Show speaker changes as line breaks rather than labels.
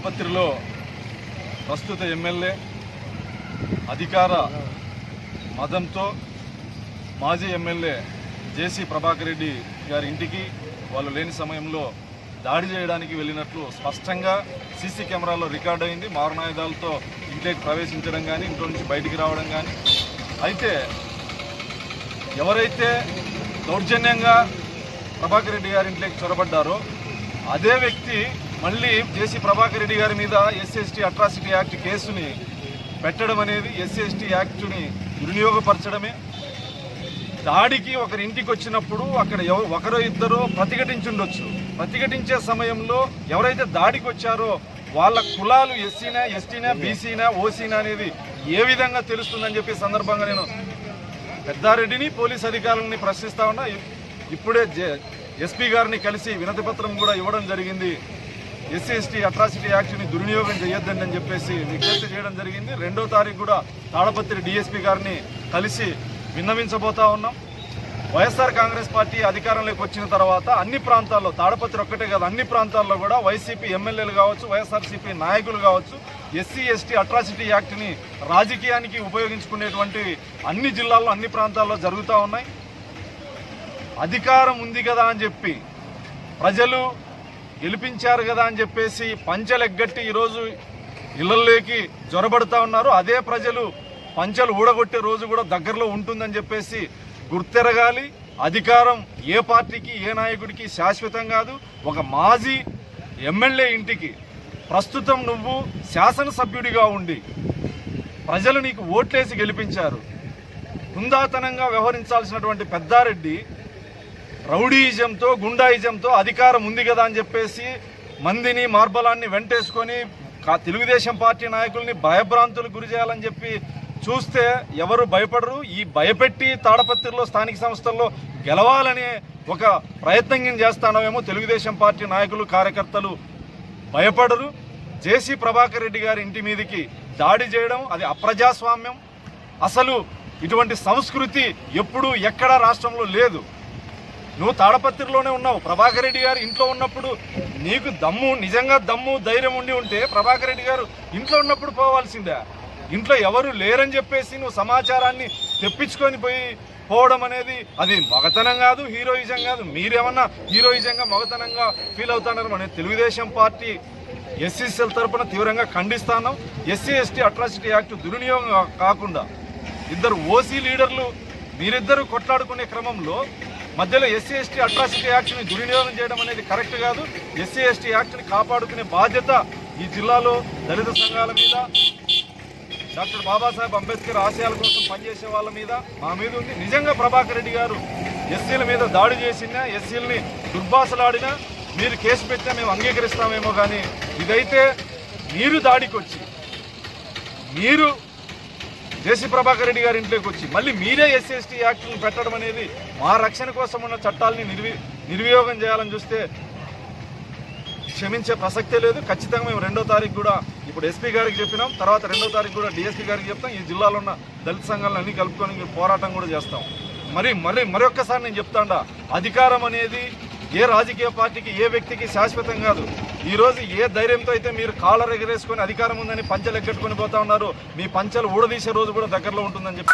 తాడపత్రిలో ప్రస్తుత ఎమ్మెల్యే అధికార మదంతో మాజీ ఎమ్మెల్యే జేసీ ప్రభాకర్ రెడ్డి గారి ఇంటికి వాళ్ళు లేని సమయంలో దాడి చేయడానికి వెళ్ళినట్లు స్పష్టంగా సీసీ కెమెరాలో రికార్డ్ అయింది. మారణాయుధాలతో ఇంట్లోకి ప్రవేశించడం కానీ ఇంట్లో నుంచి బయటికి రావడం కానీ. అయితే ఎవరైతే దౌర్జన్యంగా ప్రభాకర్ రెడ్డి గారి ఇంట్లోకి చొరబడ్డారో అదే వ్యక్తి మళ్ళీ జేసీ ప్రభాకర్ రెడ్డి గారి మీద SC/ST అట్రాసిటీ యాక్ట్ కేసుని పెట్టడం అనేది SC/ST యాక్ట్ని దుర్వినియోగపరచడమే. దాడికి ఒకరి ఇంటికి వచ్చినప్పుడు అక్కడ ఒకరో ఇద్దరో ప్రతిఘటించుండొచ్చు. ప్రతిఘటించే సమయంలో ఎవరైతే దాడికి వచ్చారో వాళ్ళ కులాలు SCనా STనా BCనా OCనా అనేది ఏ విధంగా తెలుస్తుందని చెప్పి సందర్భంగా నేను పెద్దారెడ్డిని పోలీస్ అధికారులని ప్రశ్నిస్తా ఉన్నా. ఇప్పుడే SP గారిని కలిసి వినతి పత్రం కూడా ఇవ్వడం జరిగింది. SC/ST అట్రాసిటీ యాక్ట్ని దుర్వినియోగం చేయొద్దండి అని చెప్పేసి విజ్ఞప్తి చేయడం జరిగింది. 2వ తారీఖు కూడా తాడపత్రి DSP గారిని కలిసి విన్నవించబోతా ఉన్నాం. వైఎస్ఆర్ కాంగ్రెస్ పార్టీ అధికారంలోకి వచ్చిన తర్వాత అన్ని ప్రాంతాల్లో, తాడపత్రి ఒక్కటే కాదు అన్ని ప్రాంతాల్లో కూడా వైసీపీ ఎమ్మెల్యేలు కావచ్చు, వైఎస్ఆర్సీపీ నాయకులు కావచ్చు SC/ST అట్రాసిటీ యాక్ట్ని రాజకీయానికి ఉపయోగించుకునేటువంటి అన్ని జిల్లాల్లో అన్ని ప్రాంతాల్లో జరుగుతూ ఉన్నాయి. అధికారం ఉంది కదా అని చెప్పి, ప్రజలు గెలిపించారు కదా అని చెప్పేసి పంచెలెగ్గట్టి ఈరోజు ఇళ్లలోకి జొరబడుతూ ఉన్నారు. అదే ప్రజలు పంచెలు ఊడగొట్టే రోజు కూడా దగ్గరలో ఉంటుందని చెప్పేసి గుర్తెరగాలి. అధికారం ఏ పార్టీకి ఏ నాయకుడికి శాశ్వతం కాదు. ఒక మాజీ ఎమ్మెల్యే ఇంటికి ప్రస్తుతం నువ్వు శాసనసభ్యుడిగా ఉండి ప్రజలు నీకు ఓట్లేసి గెలిపించారు. హుందాతనంగా వ్యవహరించాల్సినటువంటి పెద్దారెడ్డి రౌడీయిజంతో గుండాయిజంతో అధికారం ఉంది కదా అని చెప్పేసి మందిని మార్బలాన్ని వెంటేసుకొని తెలుగుదేశం పార్టీ నాయకుల్ని భయభ్రాంతులకు గురి చేయాలని చెప్పి చూస్తే ఎవరు భయపడరు. ఈ భయపెట్టి తాడపత్రిలో స్థానిక సంస్థల్లో గెలవాలనే ఒక ప్రయత్నం చేస్తానవేమో తెలుగుదేశం పార్టీ నాయకులు కార్యకర్తలు భయపడరు. జేసీ ప్రభాకర్ రెడ్డి గారి ఇంటి మీదకి దాడి చేయడం అది అప్రజాస్వామ్యం. అసలు ఇటువంటి సంస్కృతి ఎప్పుడూ ఎక్కడా రాష్ట్రంలో లేదు. నువ్వు తాడపత్రిలోనే ఉన్నావు. ప్రభాకర్ రెడ్డి గారు ఇంట్లో ఉన్నప్పుడు నీకు నిజంగా దమ్ము ధైర్యం ఉండి ఉంటే ప్రభాకర్ రెడ్డి గారు ఇంట్లో ఉన్నప్పుడు పోవాల్సిందే. ఇంట్లో ఎవరు లేరని చెప్పేసి నువ్వు సమాచారాన్ని తెప్పించుకొని పోవడం అనేది అది మగతనం కాదు, హీరోయిజం కాదు. మీరేమన్నా హీరోయిజంగా మగతనంగా ఫీల్ అవుతున్నారు అనేది తెలుగుదేశం పార్టీ SCCL తరఫున తీవ్రంగా ఖండిస్తున్నాం. SC/ST అట్రాసిటీ యాక్ట్ దుర్వినియోగం కాకుండా ఇద్దరు OC లీడర్లు మీరిద్దరూ కొట్లాడుకునే క్రమంలో మధ్యలో SC/ST అట్రాసిటీ యాక్ట్ని దుర్వినియోగం చేయడం అనేది కరెక్ట్ కాదు. SC/ST యాక్ట్ని కాపాడుకునే బాధ్యత ఈ జిల్లాలో దళిత సంఘాల మీద, డాక్టర్ బాబాసాహెబ్ అంబేద్కర్ ఆశయాల కోసం పనిచేసే వాళ్ళ మీద, మా మీద ఉంది. నిజంగా ప్రభాకర్ రెడ్డి గారు SCల మీద దాడి చేసినా, SCల్ని దుర్భాషలాడినా మీరు కేసు పెట్టినా మేము అంగీకరిస్తామేమో. కానీ ఇదైతే మీరు దాడికి వచ్చి మీరు జేసీ ప్రభాకర్ రెడ్డి గారి ఇంట్లోకి వచ్చి మళ్ళీ మీరే SC/ST యాక్ట్ని పెట్టడం అనేది మా రక్షణ కోసం ఉన్న చట్టాలని నిర్వియోగం చేయాలని చూస్తే క్షమించే ప్రసక్తే లేదు. ఖచ్చితంగా మేము 2వ తారీఖు కూడా ఇప్పుడు SP గారికి చెప్పినాం. తర్వాత 2వ తారీఖు కూడా DSP గారికి చెప్తాం. ఈ జిల్లాలో ఉన్న దళిత సంఘాలను అన్ని కలుపుకొని పోరాటం కూడా చేస్తాం. మరొక్కసారి నేను చెప్తాండా, అధికారం అనేది ఏ రాజకీయ పార్టీకి ఏ వ్యక్తికి శాశ్వతం కాదు. ఈరోజు ఏ ధైర్యంతో అయితే మీరు కాలర్ ఎగరేసుకొని అధికారం ఉందని పంచెలు ఎగ్గట్టుకొని పోతా ఉన్నారు, మీ పంచెలు ఊడదీసే రోజు కూడా దగ్గరలో ఉంటుందని చెప్పి